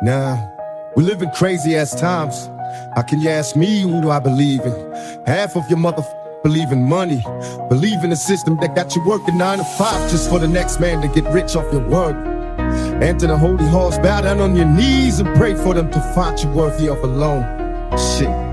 Now, we live in crazy ass times. How can you ask me who do I believe in? Half of your believe in money, believe in a system that got you working 9 to 5 just for the next man to get rich off your work. Enter the holy halls, bow down on your knees and pray for them to find you worthy of a loan. Shit.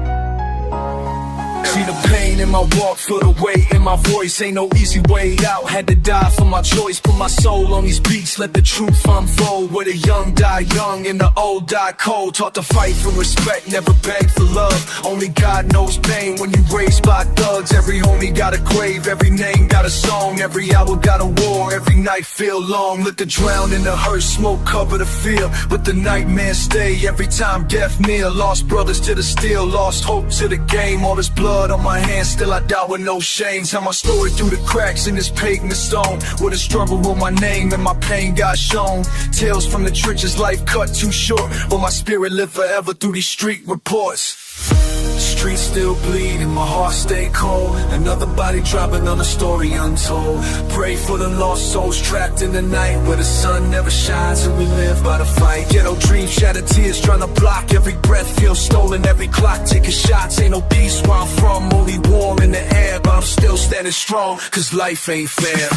See the pain in my walk, feel the weight in my voice. Ain't no easy way out, had to die for my choice. Put my soul on these beats, let the truth unfold. Where the young die young and the old die cold. Taught to fight for respect, never beg for love. Only God knows pain when you raised by thugs. Every homie got a grave, every name got a song. Every hour got a war, every night feel long. Let the drown in the hearse, smoke cover the field, but the nightmares stay every time death near. Lost brothers to the steel, lost hope to the game. All this blood on my hands, still I die with no shame. Tell my story through the cracks in this pavement stone, where the struggle with my name and my pain got shown. Tales from the trenches, life cut too short, but my spirit live forever through these street reports. Streets still bleed and my heart stay cold. Another body dropping on a story untold. Pray for the lost souls trapped in the night, where the sun never shines and we live by the fight. Ghetto dreams, shattered tears trying to block. Every breath feels stolen, every clock taking shots. Ain't no peace where I'm from, only war in the air. But I'm still standing strong, cause life ain't fair.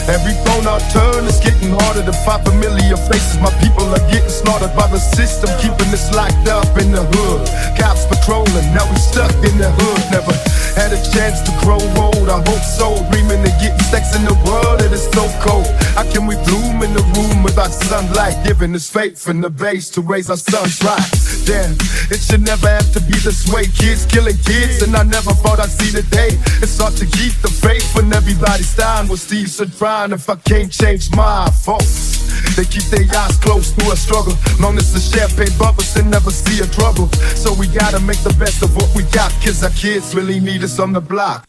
Every phone I turn is getting harder to find familiar faces. My people are getting slaughtered by the system, keeping us locked up in the hood. Cops patrolling, now we stuck in the hood. Never had a chance to grow old, I hope so. Dreaming of getting sex in the world that is so cold. How can we bloom in the room without sunlight? Giving us faith in the base to raise our sons right. Damn, it should never have to be this way. Kids killing kids and I never thought I'd see the day. It's hard to keep the faith when everybody's dying. With Steve said trying, if I can't change my folks, they keep their eyes closed through a struggle. Known as the champagne bubbles and never see a trouble. So we gotta make the best of what we got, cause our kids really need us on the block.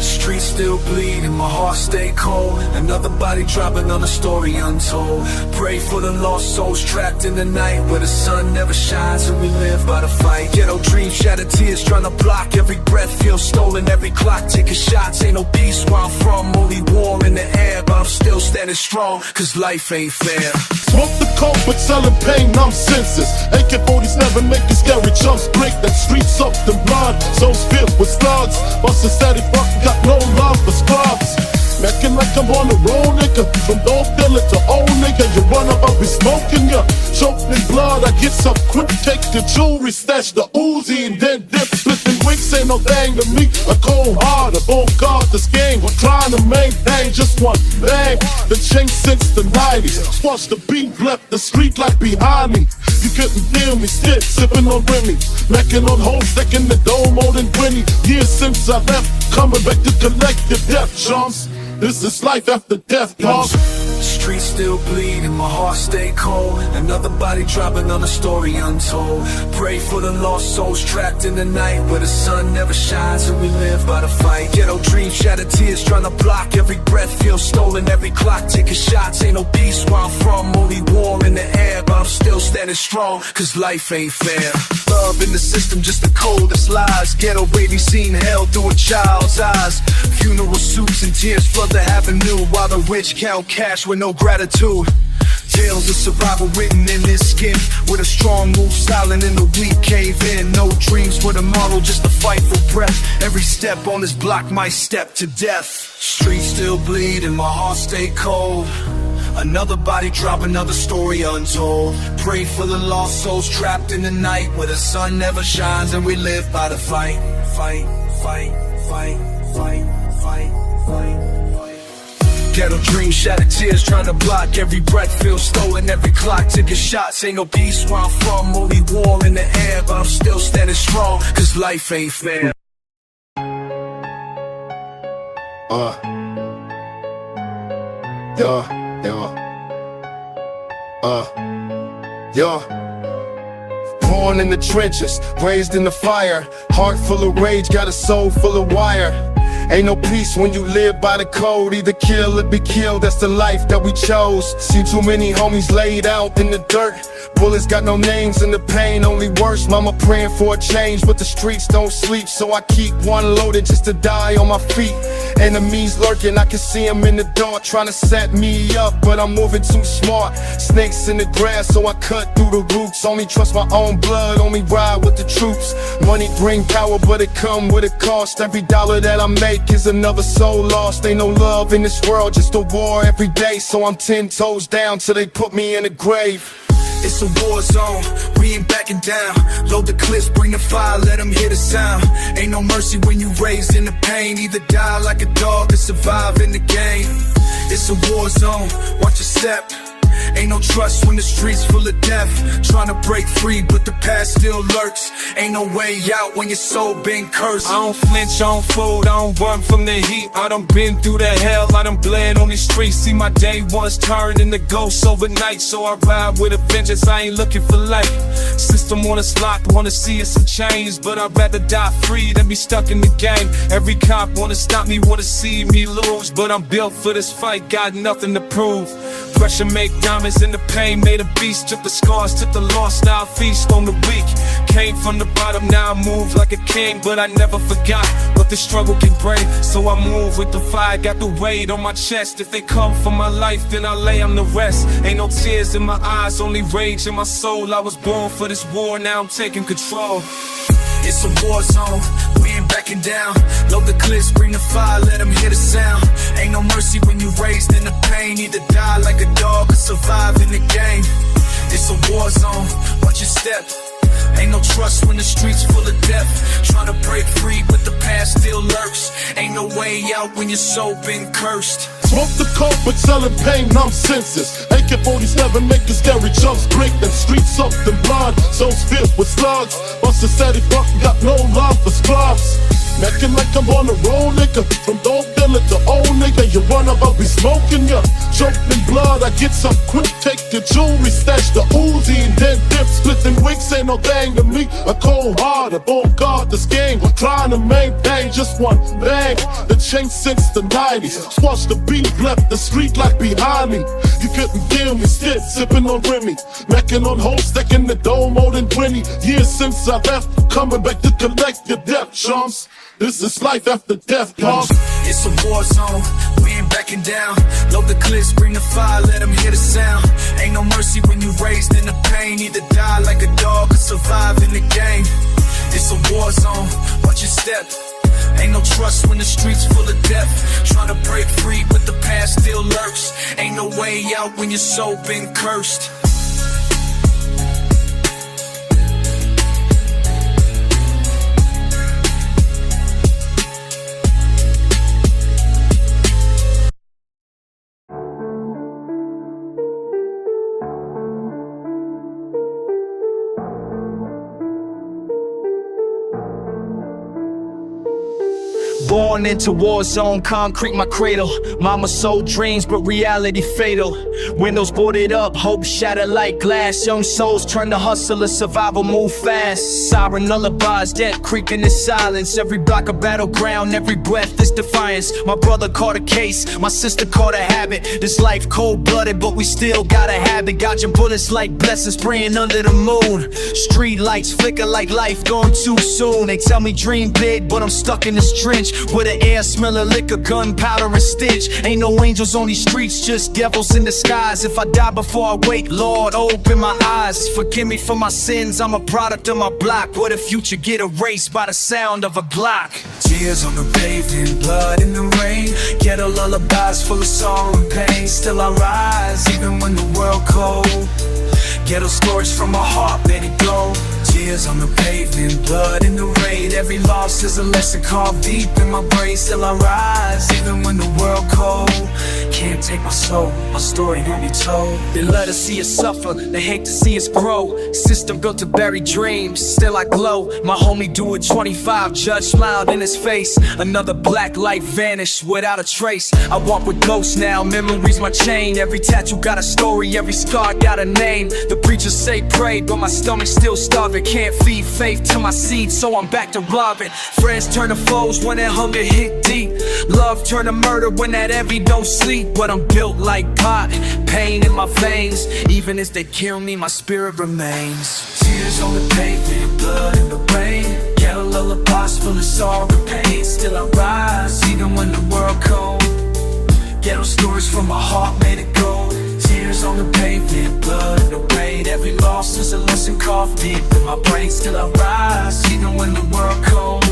Streets still bleed and my heart stay cold. Another body dropping on a story untold. Pray for the lost souls trapped in the night, where the sun never shines and we live by the fight. Ghetto dreams, shattered tears trying to block. Every breath feels stolen, every clock taking shots. Ain't no peace where I'm from, only war in the air. But I'm still standing strong, cause life ain't fair. Smoke the coke but selling pain, I'm senseless. AK-47 making scary jumps, break that street soaked in blood. Souls filled with slugs, bust a steady fucking got no love for scrubs. Mackin' like I'm on the road, nigga. From dope dealer to old nigga, you run up, I'll be smoking ya. Choked in blood, I get up quick, take the jewelry, stash the Uzi, and then dip, splitting wicks ain't no thing to me. I go hard, I won't guard this game. I'm trying to maintain just one thing. The change since the 90s. Watch the beat, left the street like behind me. You couldn't feel me, still sipping on Remy. Mackin' on hoes, stacking the dough more than 20 years since I left. Coming back to collect your death, chumps. This is life after death, y'all. Streets still bleed and my heart stay cold. Another body dropping on a story untold. Pray for the lost souls trapped in the night, where the sun never shines and we live by the fight. Ghetto dreams, shattered tears trying to block. Every breath feels stolen, every clock taking shots. Ain't no peace where I'm from, only war in the air. But I'm still standing strong, cause life ain't fair. Love in the system, just the coldest lies. Ghetto baby seen hell through a child's eyes. Funeral suits and tears flood the avenue, while the rich count cash with no gratitude. Tales of survival written in this skin, with a strong move silent and the weak cave in. No dreams for tomorrow, just a fight for breath. Every step on this block might step to death. Streets still bleed and my heart stay cold. Another body drop, another story untold. Pray for the lost souls trapped in the night, where the sun never shines and we live by the fight. Fight, fight, fight, fight, fight, fight. Ghetto dreams, shattered tears trying to block. Every breath feels stolen, every clock taking shots. Ain't no peace where I'm from, only war in the air. But I'm still standing strong, cause life ain't fair. Born in the trenches, raised in the fire. Heart full of rage, got a soul full of wire. Ain't no peace when you live by the code. Either kill or be killed, that's the life that we chose. See too many homies laid out in the dirt. Bullets got no names and the pain only worse. Mama praying for a change, but the streets don't sleep, so I keep one loaded just to die on my feet. Enemies lurking, I can see them in the dark, trying to set me up, but I'm moving too smart. Snakes in the grass, so I cut through the roots. Only trust my own blood, only ride with the troops. Money bring power, but it come with a cost. Every dollar that I make is another soul lost. Ain't no love in this world, just a war every day. So I'm 10 toes down till they put me in the grave. It's a war zone, we ain't backing down. Load the clips, bring the fire, let them hear the sound. Ain't no mercy when you raised in the pain. Either die like a dog or survive in the game. It's a war zone, watch your step. Ain't no trust when the streets full of death. Trying to break free, but the past still lurks. Ain't no way out when your soul been cursed. I don't flinch, I don't fold, I don't run from the heat. I done been through the hell, I done bled on these streets. See my day once turned into ghosts overnight. So I ride with a vengeance, I ain't looking for life. System on us locked, wanna see us in chains, but I'd rather die free than be stuck in the game. Every cop wanna stop me, wanna see me lose, but I'm built for this fight, got nothing to prove. Pressure make diamonds and the pain made a beast. Took the scars, took the loss, now I feast on the weak. Came from the bottom, now I move like a king, but I never forgot what the struggle can bring. So I move with the fire, got the weight on my chest. If they come for my life, then I lay on the rest. Ain't no tears in my eyes, only rage in my soul. I was born for this war, now I'm taking control. It's a war zone, we ain't backing down. Load the clips, bring the fire, let them hear the sound. Ain't no mercy when you raised in the pain. Either die like a dog or survive in the game. It's a war zone, watch your step. Ain't no trust when the streets full of death. Trying to break free, but the past still lurks. Ain't no way out when your soul been cursed. Smoke the coke, but selling pain, numb senses. AK-47 making scary jumps, break them streets up, them blind souls filled with slugs. Buster said he fucking got no love for scrubs. Mackin' like I'm on a roll, nigga. From dog dealer to old nigga, you run up, I'll be smoking ya. Choked in blood, I get some quick, take your jewelry, stash the Uzi, and then dip, splitting wicks, ain't no thing to me. A cold hearted, on guard this game, trying to maintain just one bang. The change since the 90s, squash the beat, left the street like behind me. You couldn't kill me, still sipping on Remy, macking on hoes, stacking the dough more than 20 years since I left, coming back to collect your death, chumps. This is life after death, pump. It's a war zone, we ain't backing down. Load the clips, bring the fire, let them hear the sound. Ain't no mercy when you raised in the pain. Either die like a dog or survive in the game. It's a war zone, watch your step. Ain't no trust when the streets full of death. Trying to break free, but the past still lurks. Ain't no way out when your soul been cursed. Born into war zone, concrete my cradle. Mama sold dreams, but reality fatal. Windows boarded up, hope shattered like glass. Young souls turn to hustler, survival move fast. Siren lullabies, death creeping in silence. Every block a battleground, every breath is defiance. My brother caught a case, my sister caught a habit. This life cold-blooded, but we still gotta have it. Got your bullets like blessings praying under the moon. Street lights flicker like life gone too soon. They tell me dream big, but I'm stuck in this trench. Where the air smell of liquor, gunpowder and stench. Ain't no angels on these streets, just devils in disguise. If I die before I wake, Lord, open my eyes. Forgive me for my sins, I'm a product of my block. What if future get erased by the sound of a Glock? Tears on the pavement, blood in the rain. Ghetto lullabies full of sorrow and pain. Still I rise, even when the world cold. Ghetto scorched from my heart, let it go. Tears on the pavement, blood in the rain. Every loss is a lesson carved deep in my brain. Still I rise, even when the world cold. Can't take my soul, my story won't be told. They let us see us suffer, they hate to see us grow. System built to bury dreams, still I glow. My homie do it 25, judge smiled in his face. Another black light vanished without a trace. I walk with ghosts now, memories my chain. Every tattoo got a story, every scar got a name. The preachers say pray, but my stomach's still starving. Can't feed faith to my seed, so I'm back to robbing. Friends turn to foes when that hunger hit deep. Love turn to murder when that envy don't sleep. But I'm built like cotton, pain in my veins. Even as they kill me, my spirit remains. Tears on the pavement, blood in the rain. Ghetto lullabies full of sorrow and pain. Still I rise, even when the world cold. Ghetto stories from my heart made of gold. Tears on the pavement, blood in the rain. Every loss is a lesson carved deep in my brain. Still I rise, even when the world cold.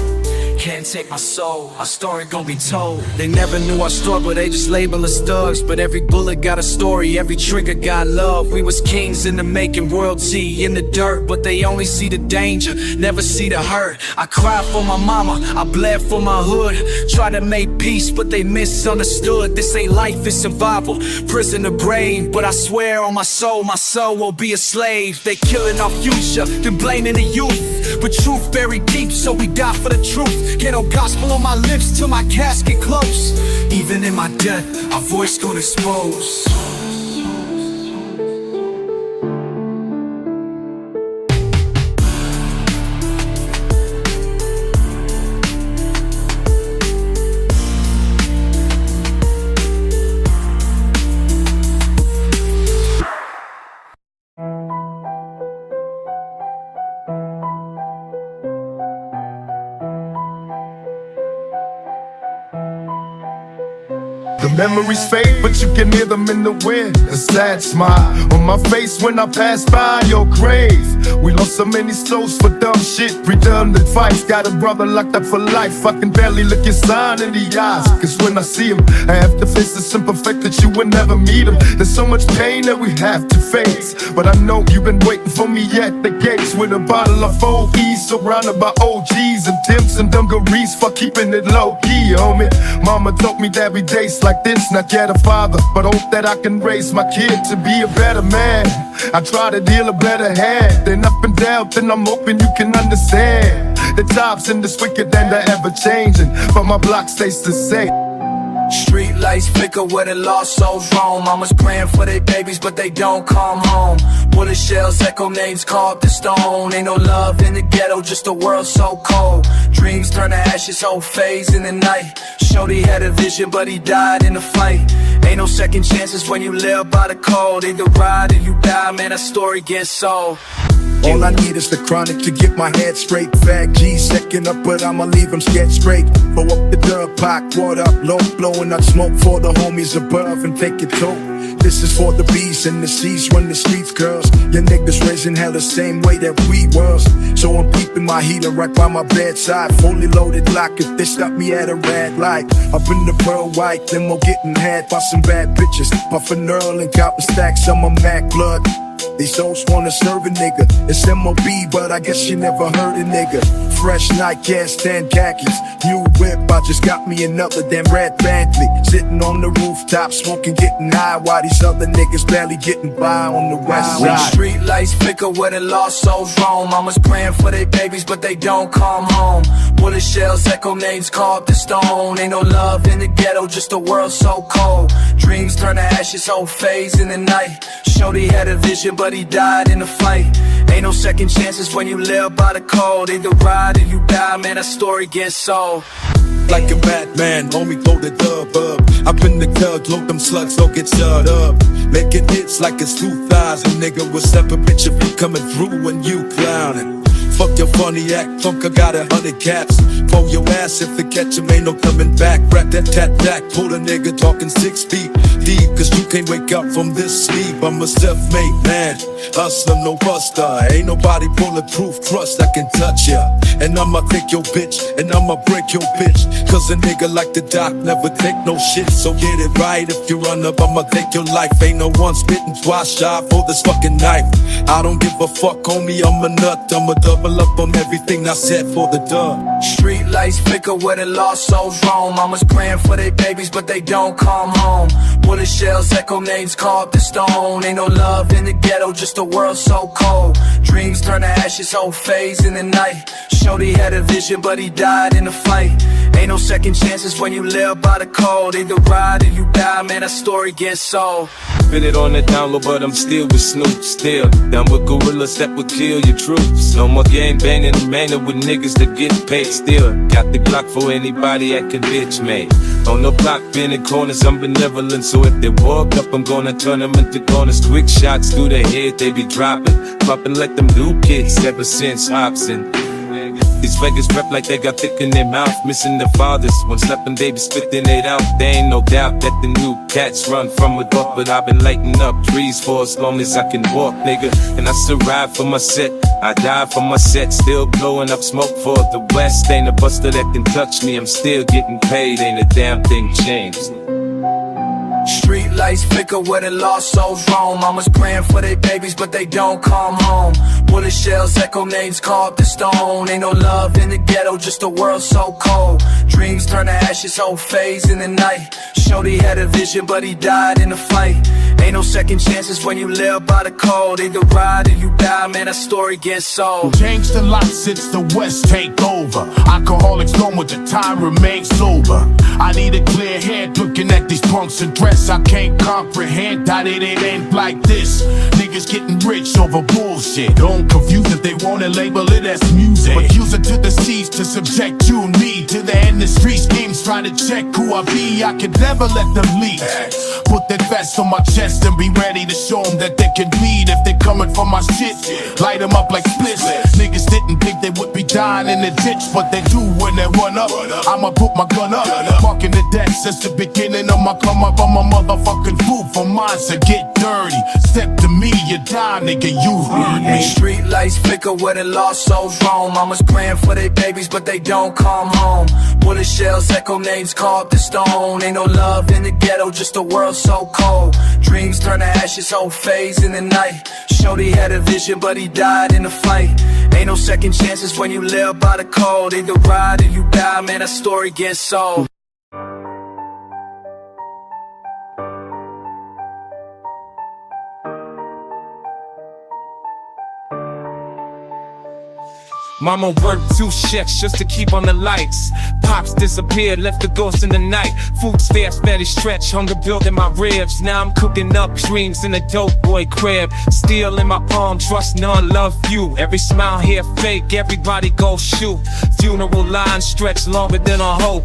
Can't take my soul, our story gon' be told. They never knew our struggle, they just label us thugs. But every bullet got a story, every trigger got love. We was kings in the making, royalty in the dirt. But they only see the danger, never see the hurt. I cried for my mama, I bled for my hood. Tried to make peace, but they misunderstood. This ain't life, it's survival, prison the brain. But I swear on my soul will be a slave. They killing our future, then blaming the youth. But truth buried deep, so we die for the truth. Ghetto gospel on my lips till my casket close. Even in my death, our voice gon' expose. The memories fade, but you can hear them in the wind. A sad smile on my face when I pass by your grave. We lost so many souls for dumb shit, redundant fights. Got a brother locked up for life. I can barely look your son in the eyes, cause when I see him, I have to face the simple fact that you will never meet him. There's so much pain that we have to face, but I know you've been waiting for me at the gates with a bottle of OEs, surrounded by OGs and Tims and dungarees for keeping it low key, homie. Mama told me that we days like this, not yet a father, but hope that I can raise my kid to be a better man. I try to deal a better hand, then up and down, then I'm hoping you can understand. The times in this wicked and they're ever changing, but my block stays the same. Street lights flicker where the lost souls roam. Mama's praying for their babies, but they don't come home. Bullet shells echo names carved in stone. Ain't no love in the ghetto, just a world so cold. Dreams turn to ashes, whole phase in the night. Shorty had a vision, but he died in the fight. Ain't no second chances when you live by the code. Either ride or you die, man, a story gets sold. All I need is the chronic to get my head straight. Fat G second up, but I'ma leave him scared straight. Blow up the dub, pack, water up low, blowing out smoke for the homies above and take it tote. This is for the bees and the seas run the streets, girls. Your niggas raising hell the same way that we was. So I'm keeping my heater right by my bedside, fully loaded lock if they stop me at a red light. Up in the pearl white, limo getting had by some bad bitches. Puffin' Earl and counting stacks on my Mac blood. These souls wanna serve a nigga. It's M.O.B., but I guess you never heard a nigga. Fresh nightcast and khakis, new whip, I just got me another damn red Bentley. Sitting on the rooftop, smoking, getting high, while these other niggas barely getting by on the west side. Street lights flicker where the lost souls roam. Mama's praying for their babies, but they don't come home. Bullet shells echo names carved in stone. Ain't no love in the ghetto, just a world so cold. Dreams turn to ashes, whole phase in the night. Shorty had a vision, but he died in the fight. Ain't no second chances when you live by the code. Either ride or you die, man, that story gets sold. Like a Batman, homie, throw the dub up. Up in the club, load them slugs, don't get shut up. Making hits like it's 2000, nigga. What's up, a bitch if you coming through when you clowning? Fuck your funny act, Funka got 100 caps for your ass if they catch him, ain't no coming back. Rap that tat back, pull a nigga talking 6 feet deep, cause you can't wake up from this sleep. I'm a self-made man, hustler, no buster. Ain't nobody bulletproof, trust I can touch ya. And I'ma take your bitch, and I'ma break your bitch. Cause a nigga like the Doc never take no shit. So get it right, if you run up, I'ma take your life. Ain't no one spitting twice shy for this fucking knife. I don't give a fuck, homie, I'm a nut. I'ma double up on everything I said for the dub. Street lights flicker where the lost souls roam. Mama's praying for their babies, but they don't come home. Bullet shells echo names carved in stone. Ain't no love in the ghetto, just a world so cold. Dreams turn to ashes, whole phase in the night. Shorty had a vision, but he died in the fight. Ain't no second chances when you live by the code. Either ride or you die, man, that story gets sold. Spit it on the down low, but I'm still with Snoop. Still down with gorillas that would kill your troops. No more gang banging the manner with niggas that get paid. Still got the Glock for anybody that can bitch me. On the block, bending corners, I'm benevolent. So if they walk up, I'm gonna turn them into corners. Quick shots through the head, they be dropping. Popping like them new kids ever since Hobson. These Vegas rep like they got thick in their mouth, missing their fathers. When sleeping, they be spitting it out. There ain't no doubt that the new cats run from a dog, but I've been lighting up trees for as long as I can walk, nigga. And I still ride for my set, I die for my set. Still blowing up smoke for the West. Ain't a buster that can touch me, I'm still getting paid. Ain't a damn thing changed. Street lights flicker where the lost souls roam. Mama's praying for their babies, but they don't come home. Bullet shells echo names carved in stone. Ain't no love in the ghetto, just a world so cold. Dreams turn to ashes, whole phase in the night. Shorty had a vision, but he died in the fight. Ain't no second chances when you live by the code. Either ride or you die, man, that story gets sold. Changed a lot since the West take over. Alcoholics know with the time remain sober. I need a clear head looking at these punks and dress. I can't comprehend that it ain't like this. Niggas getting rich over bullshit. Don't confuse it, they wanna label it as music, but use it to the seas to subject you and me to the industry schemes. Try to check who I be, I could never let them lead. Put that vest on my chest and be ready to show them that they can bleed if they coming for my shit. Light them up like splits. Niggas didn't think they would be dying in the ditch, but they do when they run up. I'ma put my gun up. Marking the deck since the beginning of my come up. I'm a motherfucking fool for mine, so get dirty. Step to me, you die, nigga, you heard me. Street lights flicker where the lost souls roam. Mama's praying for their babies, but they don't come home. Bullet shells echo names carved in stone. Ain't no love in the ghetto, just a world so cold. Dreams turn to ashes, whole phase in the night. Shorty had a vision, but he died in the fight. Ain't no second chances when you live by the code. Either ride or you die, man, that story gets sold. Mama worked 2 shifts just to keep on the lights. Pops disappeared, left the ghost in the night. Food stamps barely stretch, hunger building my ribs. Now I'm cooking up dreams in a dope boy crib. Steel in my palm, trust none, love few. Every smile here fake, everybody go shoot. Funeral lines stretch longer than a hope.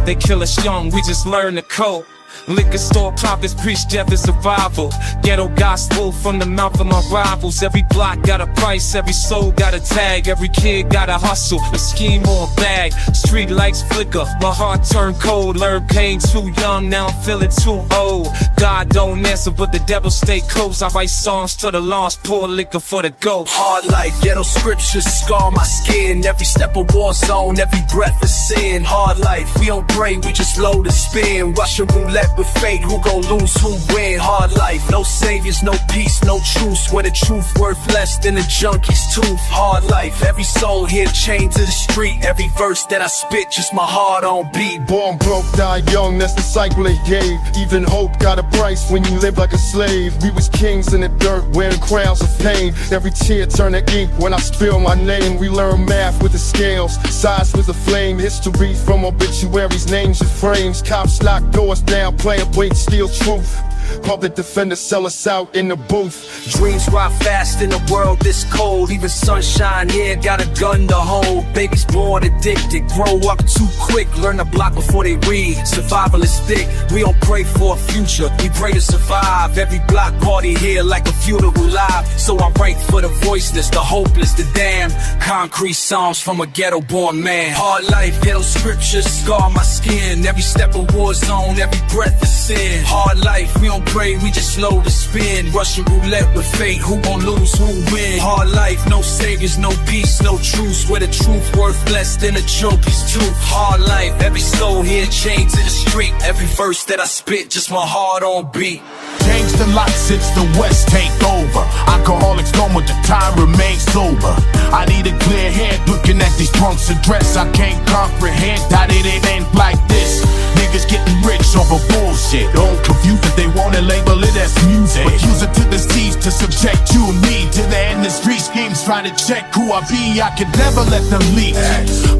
They kill us young, we just learn to cope. Liquor store prophets preach death is survival. Ghetto gospel from the mouth of my rivals. Every block got a price, every soul got a tag. Every kid got a hustle, a scheme or a bag. Street lights flicker, my heart turned cold. Learned pain too young, now I'm feeling too old. God don't answer, but the devil stay close. I write songs to the lost, pour liquor for the ghost. Hard life, ghetto scriptures scar my skin. Every step a war zone, every breath is sin. Hard life, we don't pray, we just load and spin. Russian roulette with fate, who gon' lose, who win? Hard life, no saviors, no peace, no truce. Where the truth worth less than a junkie's tooth. Hard life, every soul here chained to the street. Every verse that I spit, just my heart on beat. Born broke, die young, that's the cycle they gave. Even hope got a price when you live like a slave. We was kings in the dirt, wearing crowns of pain. Every tear turned to ink when I spill my name. We learn math with the scales, size with the flame. History from obituaries, names and frames. Cops lock doors down, player wait, steal truth. Public defenders sell us out in the booth. Dreams rot fast in a world this cold. Even sunshine here got a gun to hold. Babies born addicted, grow up too quick. Learn to block before they read. Survival is thick, we don't pray for a future, we pray to survive. Every block party here like a funeral live. So I write for the voiceless, the hopeless, the damned. Concrete songs from a ghetto born man. Hard life, ghetto scriptures scar my skin. Every step a war zone, every breath is sin. Hard life, we don't pray, we just slow to spin. Russian roulette with fate, who gon' lose, who win? Hard life, no saviors, no peace, no truce. Where the truth worth less than a joker's tooth. Hard life, every soul here chained to the street. Every verse that I spit, just my heart on beat. Changed a lot since the West take over. Alcoholics know with the time remain sober. I need a clear head looking at these punks and dress. I can't comprehend that it ain't like this. Niggas getting rich over bullshit. Don't confuse it, they wanna label it as music, but use it to the seas to subject you and me to the industry schemes. Try to check who I be, I could never let them leak.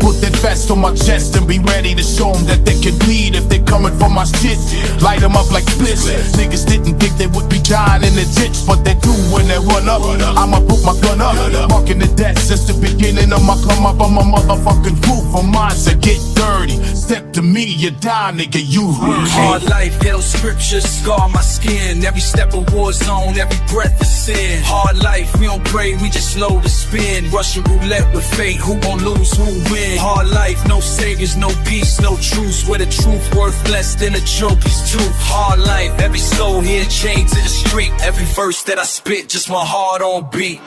Put that vest on my chest and be ready to show them that they can bleed if they coming for my shit. Light them up like splits. Niggas didn't think they would be dying in the ditch, but they do when they run up. I'ma put my gun up. Marking the death since the beginning of my come up. I'm a motherfucking fool for mine, so get dirty. Step to me, you die, nigga, you heard me. Hard life, ghetto scriptures scar my skin. Every step a war zone, every breath is sin. Hard life, we don't pray, we just slow to spin. Russian roulette with fate, who gon' lose, who win? Hard life, no saviors, no peace, no truce. Where the truth worth less than a joke is truth. Hard life, every soul here chained to the street. Every verse that I spit, just my heart on beat.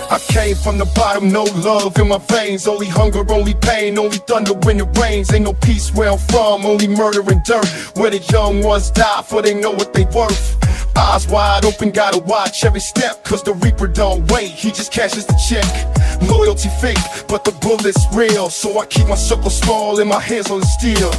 I came from the bottom, no love in my veins. Only hunger, only pain, only thunder when it rains. Ain't no peace where I'm from, only murder and dirt. Where the young ones die for they know what they worth. Eyes wide open, gotta watch every step, cause the reaper don't wait, he just cashes the check. Loyalty fake, but the bullet's real, so I keep my circle small and my hands on the steel.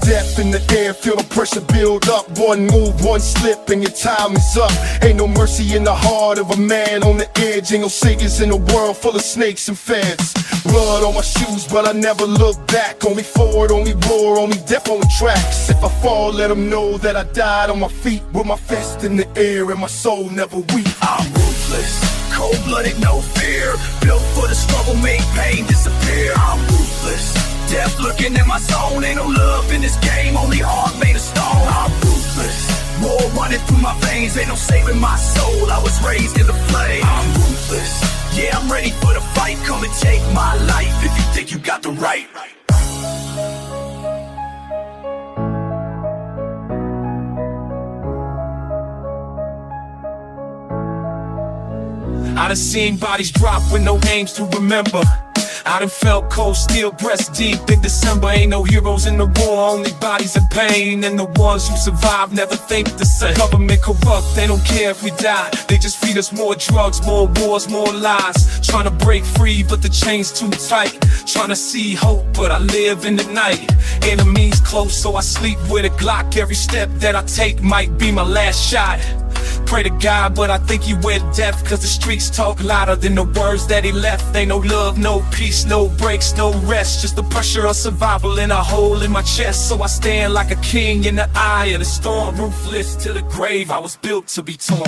Death in the air, feel the pressure build up. One move, one slip, and your time is up. Ain't no mercy in the heart of a man on the edge. Ain't no saviors in a world full of snakes and feds. Blood on my shoes, but I never look back. Only forward, only war, only death on the tracks. If I fall, let them know that I died on my feet, with my fist in the air and my soul never weak. I'm ruthless, cold-blooded, no fear. Built for the struggle, make pain disappear. I'm ruthless, death looking at my zone. Ain't no love in this game, only heart made of stone. I'm ruthless, war running through my veins. Ain't no saving my soul, I was raised in the flame. I'm ruthless, yeah, I'm ready for the fight. Come and take my life if you think you got the right. I done seen bodies drop with no names to remember. I done felt cold steel breast deep in December. Ain't no heroes in the war, only bodies in pain. And the ones who survive never think the same. Government corrupt, they don't care if we die. They just feed us more drugs, more wars, more lies. Trying to break free, but the chain's too tight. Trying to see hope, but I live in the night. Enemies close, so I sleep with a Glock. Every step that I take might be my last shot. Pray to God, but I think he went deaf, cause the streets talk louder than the words that he left. Ain't no love, no peace, no breaks, no rest. Just the pressure of survival in a hole in my chest. So I stand like a king in the eye of the storm. Ruthless to the grave, I was built to be torn.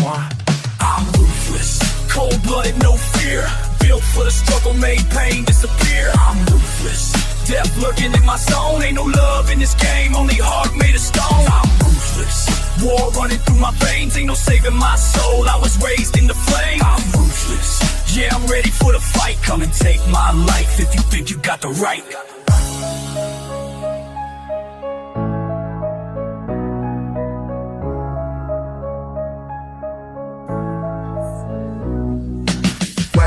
I'm ruthless, cold-blooded, no fear. Built for the struggle, made pain disappear. I'm ruthless, death lurking in my zone. Ain't no love in this game, only heart made of stone. I'm ruthless, war running through my veins. Ain't no saving my soul, I was raised in the flame. I'm ruthless, yeah, I'm ready for the fight. Come and take my life if you think you got the right.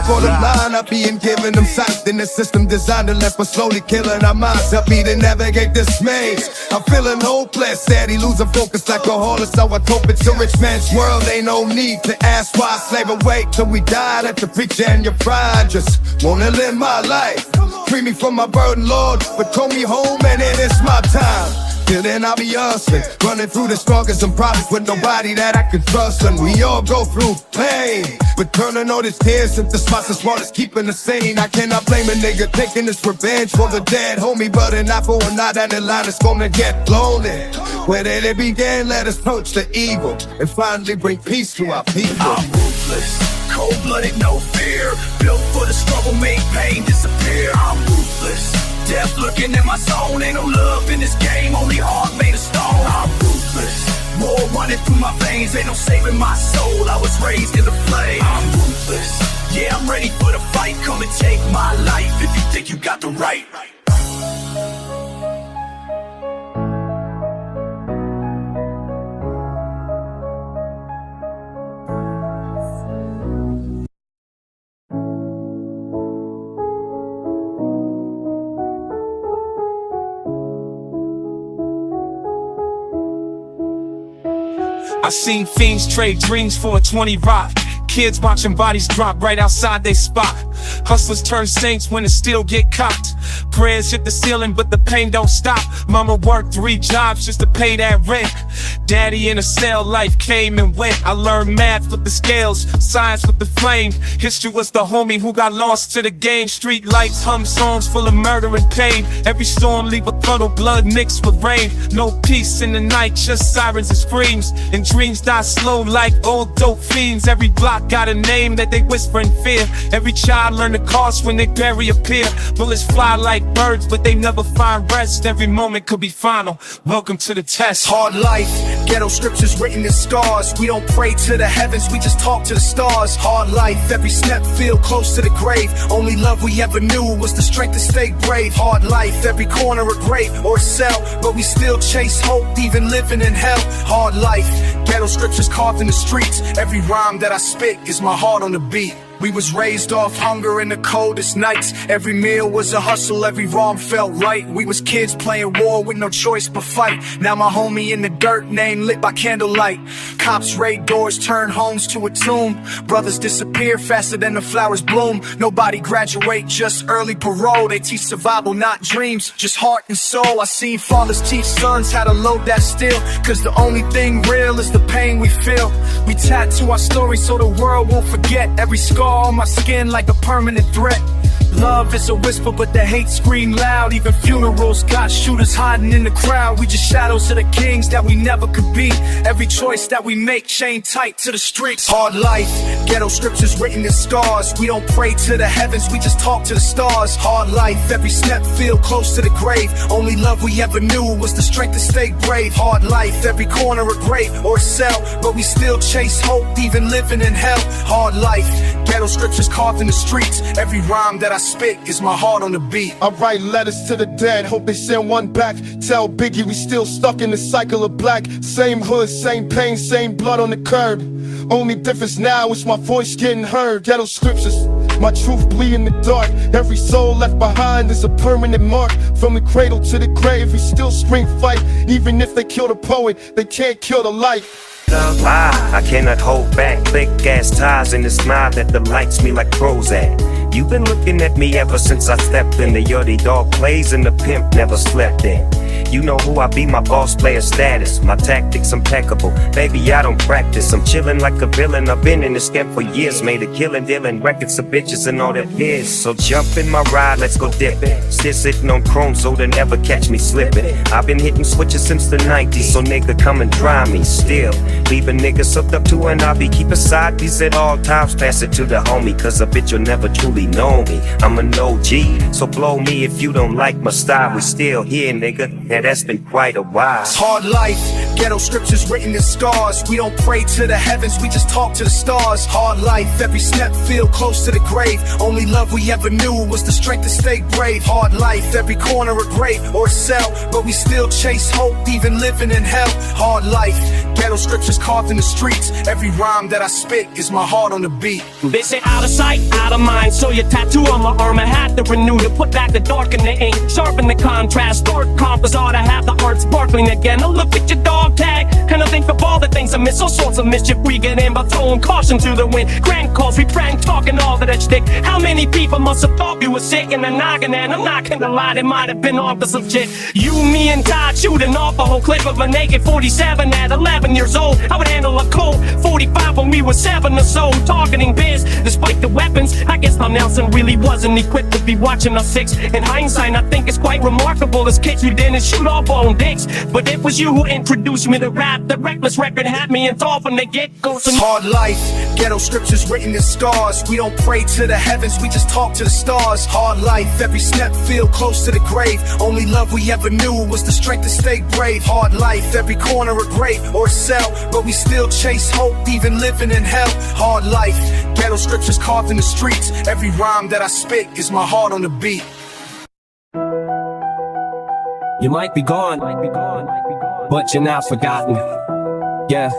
For the line, I being given them sight. Then the system designed to left, but slowly killing our minds. Help me to navigate this maze. I'm feeling hopeless, sad he losing focus like a horse. So I hope it's a rich man's world. Ain't no need to ask why. Slave away till we die. Let the preacher and your pride. Just wanna live my life. Free me from my burden, Lord, but call me home and then it's my time. Till then I'll be hustling, running through the struggles and problems with nobody that I can trust. And we all go through pain, but turning all these tears into spots as smart as keeping the sane. I cannot blame a nigga taking this revenge for the dead homie, but an eye for an eye down the line is gonna get lonely. Where did it begin? Let us approach the evil and finally bring peace to our people. I'm ruthless, cold-blooded, no fear. Built for the struggle, made pain disappear. I'm ruthless, death looking at my zone. Ain't no love in this game, only heart made of stone. I'm ruthless, war running through my veins. Ain't no saving my soul, I was raised in the flame. I'm ruthless, yeah, I'm ready for the fight. Come and take my life if you think you got the right. I seen fiends trade dreams for a 20 rock. Kids watching bodies drop right outside they spot. Hustlers turn saints when it still get cocked. Prayers hit the ceiling but the pain don't stop. Mama worked 3 jobs just to pay that rent. Daddy in a cell, life came and went. I learned math with the scales, science with the flame. History was the homie who got lost to the game. Street lights hum songs full of murder and pain. Every storm leave a puddle, blood mixed with rain. No peace in the night, just sirens and screams. And dreams die slow like old dope fiends. Every block Tupac got a name that they whisper in fear. Every child learn the cost when they bury a peer. Bullets fly like birds, but they never find rest. Every moment could be final. Welcome to the test. Hard life, ghetto scriptures written in scars. We don't pray to the heavens, we just talk to the stars. Hard life, every step feel close to the grave. Only love we ever knew was the strength to stay brave. Hard life, every corner a grave or a cell, but we still chase hope, even living in hell. Hard life, ghetto scriptures carved in the streets. Every rhyme that I spit is my heart on the beat. We was raised off hunger in the coldest nights. Every meal was a hustle, every wrong felt right. We was kids playing war with no choice but fight. Now my homie in the dirt, name lit by candlelight. Cops raid doors, turn homes to a tomb. Brothers disappear faster than the flowers bloom. Nobody graduate, just early parole. They teach survival, not dreams, just heart and soul. I seen fathers teach sons how to load that steel, cause the only thing real is the pain we feel. We tattoo our story so the world won't forget. Every scar on my skin like a permanent threat. Love is a whisper, but the hate scream loud. Even funerals got shooters hiding in the crowd. We just shadows of the kings that we never could be. Every choice that we make chained tight to the streets. Hard life, ghetto scriptures written in scars. We don't pray to the heavens, we just talk to the stars. Hard life, every step feel close to the grave. Only love we ever knew was the strength to stay brave. Hard life, every corner a grave or a cell, but we still chase hope, even living in hell. Hard life, ghetto scriptures carved in the streets. Every rhyme that I spit is my heart on the beat. I write letters to the dead, hope they send one back. Tell Biggie we still stuck in the cycle of black. Same hood, same pain, same blood on the curb. Only difference now is my voice getting heard. Ghetto scriptures, my truth bleed in the dark. Every soul left behind is a permanent mark. From the cradle to the grave, we still scream fight. Even if they kill the poet, they can't kill the life. I cannot hold back. Thick ass ties in the smile that delights me like Prozac. You've been looking at me ever since I stepped in. The yardie dog plays and the pimp never slept in. You know who I be, my boss player status. My tactics impeccable, baby I don't practice. I'm chillin' like a villain, I've been in this game for years. Made a killing, dealing records of bitches and all that is. So jump in my ride, let's go dip it. Still sitting on chrome so they never catch me slipping. I've been hitting switches since the 90s, so nigga come and try me. Still leaving niggas hooked up to an hobby. Keep a side piece at all times, pass it to the homie, cause a bitch you'll never truly know me. I'm an OG, so blow me if you don't like my style. We still here, nigga, and that's been quite a while. Hard life, ghetto scriptures written in scars. We don't pray to the heavens, we just talk to the stars. Hard life, every step feel close to the grave. Only love we ever knew was the strength to stay brave. Hard life, every corner a grave or a cell, but we still chase hope, even living in hell. Hard life, ghetto scriptures carved in the streets. Every rhyme that I spit is my heart on the beat. They say out of sight, out of mind, so your tattoo on my arm I had to renew, to put back the dark in the ink, sharpen the contrast, dark compass ought to have the art sparkling again. Oh, look at your dog tag, and I think of all the things I miss. All sorts of mischief we get in by throwing caution to the wind. Grand calls, we prank talking all of that shtick. How many people must have thought you were sick in the noggin? And I'm not gonna lie, they might have been off to some shit. You, me, and Todd shooting off a whole clip of a naked 47 at 11 years old. I would handle a cold 45 when we were 7 or so, targeting biz. Despite the weapons, I guess Tom Nelson really wasn't equipped to be watching us 6. In hindsight, I think it's quite remarkable as kids we didn't shoot off on dicks. But it was you who introduced me to rap. The Reckless record had me enthralled from the get-go. Hard life, ghetto scriptures written in scars. We don't pray to the heavens, we just talk to the stars. Hard life, every step feel close to the grave. Only love we ever knew was the strength to stay brave. Hard life, every corner a grave or a cell, but we still chase hope, even living in hell. Hard life, ghetto scriptures carved in the streets. Every rhyme that I spit is my heart on the beat. You might be gone, but you're not forgotten. Yeah.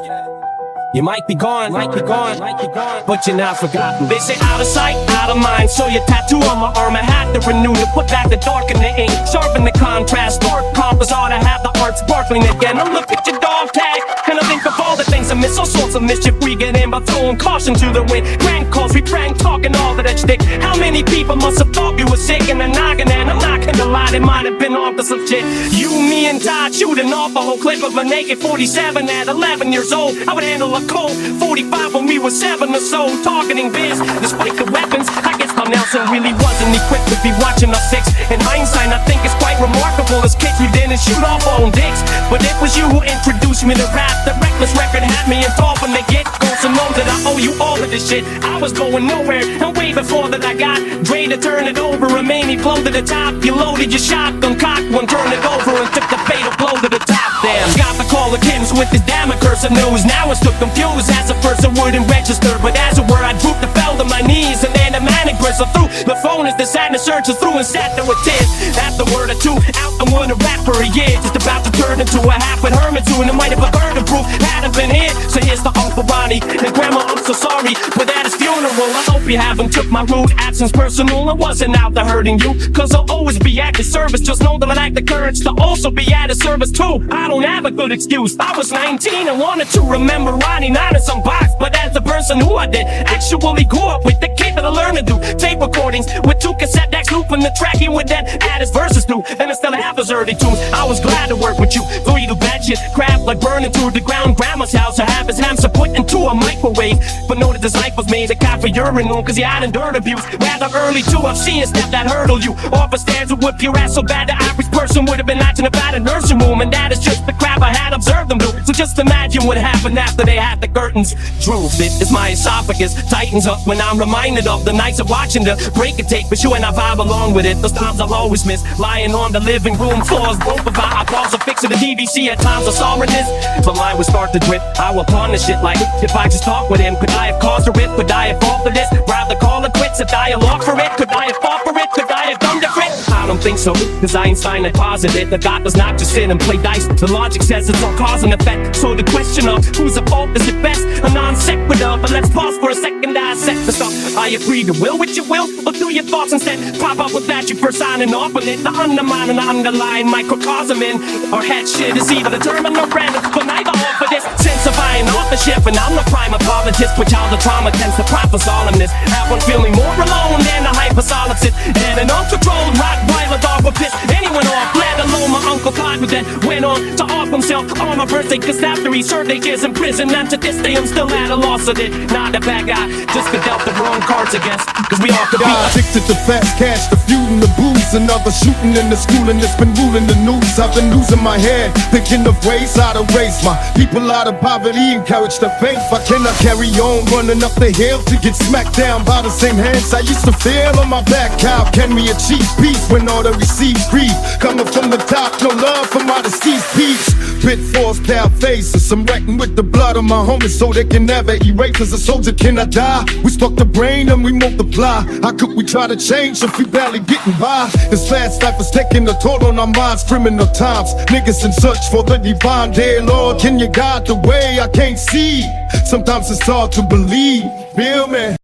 You might be gone, but you're not forgotten. They say out of sight, out of mind, so your tattoo on my arm I had to renew, to put back the dark in the ink, sharpen the contrast, dark compass ought to have the art sparkling again. Oh, look at your dog tag, and I think of all the things I miss. All sorts of mischief we get in by throwing caution to the wind. Grand calls, we prank talking all of that shtick. How many people must have thought you were sick in the noggin? And I'm not gonna lie, they might have been off to some shit. You, me, and Todd shooting off a whole clip of a naked 47 at 11 years old. I would handle a cold 45 when we were 7 or so, targeting biz. Despite the weapons, I guess Tom Nelson really wasn't equipped to be watching us 6. In hindsight, I think it's quite remarkable as kids we didn't shoot off on dicks. But it was you who introduced me to rap. The Reckless this record had me in thought from the get-go. So know that I owe you all of this shit. I was going nowhere, and way before that I got Dre to turn it over and made me blow to the top. You loaded your shotgun, cocked one, turned it over and took the fatal blow to the top. Damn, got the call of Kims with this damn accursed news. Now it's still confused as a person wouldn't register, but as it were I drooped and fell to my knees, and then a manic bristled through the phone as the sadness surges through and sat there with tears. After word or two, out and wouldn't rap for a year, just about to turn into a half-wit hermit too, and it might have a burden proof hadn't been here. So here's to Uncle Ronnie and Grandma, I'm so sorry, but at his funeral I hope you haven't took my rude absence personal. I wasn't out to hurting you, cause I'll always be at your service. Just know that I lack the courage to also be at his service too. I don't have a good excuse, I was 19 and wanted to remember Ronnie, not in some box, but as the person who I did actually grew up with, the kid that I learned to do tape recordings with 2 cassette decks looping the track. He would then add his verses through, and instead of half his early tunes, I was glad to work with you. Though you do bad shit, crap like burning through the ground. Grandma's house, I have his hamster put into a microwave, but know that his life was made a cop for urinal, cause he had endured abuse rather early too. I've seen a step that hurdled you off the stairs would whip your ass so bad the average person would have been acting about a nursing room, and that is just the crap I had observed them do. So just imagine what happened after they had the curtains drooped. It is my esophagus tightens up when I'm reminded of the nights of watching the break a tape, but you and I vibe along with it. Those times I'll always miss lying on the living room floors, both of our eyeballs are fixing the DVC. At times I saw this, the line would start to drip. I will pawn the shit like if I just talk with him. Could I have caused a rip? Could I have fought for this? Rather call it quits. A dialogue for it? Could I have fought for it? Could I have done different? I don't think so, cause Einstein had posited that God does not just sit and play dice. The logic says it's all cause and effect. So the question of who's at fault is at best a non sequitur. But let's pause for a second, dissect the stuff. I agree to will with your will, or do your thoughts instead pop up with that you first signing off on it? The undermine and underlying microcosm in our head shit is either determined or random, but neither offer this sense of I ain't authorship, and I'm the prime apologist, which all the trauma tends to prop us all in this. Have one feeling more alone than a hypersolipsist, and an uncontrolled rock violent dog with piss anyone off, let alone my Uncle Clyde, who then went on to off himself on my birthday, cause after he served 8 years in prison, and to this day I'm still at a loss of it. Not a bad guy, just got dealt the wrong cards against, cause we all could be addicted to fast cash, the feud and the booze, another shooting in the school, and it's been ruling the news. I've been losing my head, thinking of ways how to raise my people out of poverty, encourage the faith. I cannot carry on running up the hill to get smacked down by the same hands I used to feel on my back. How can we achieve peace when all that receives grief? Coming from the top, no love for modesty's peace. Pitfalls, pale faces, I'm writing with the blood of my homies so they can never erase. As a soldier cannot die, we spark the brain and we multiply. How could we try to change if we barely getting by? This fast life is taking a toll on our minds, criminal times. Niggas in search for the divine, dear Lord, can you guide the way I can't see? Sometimes it's hard to believe, feel me?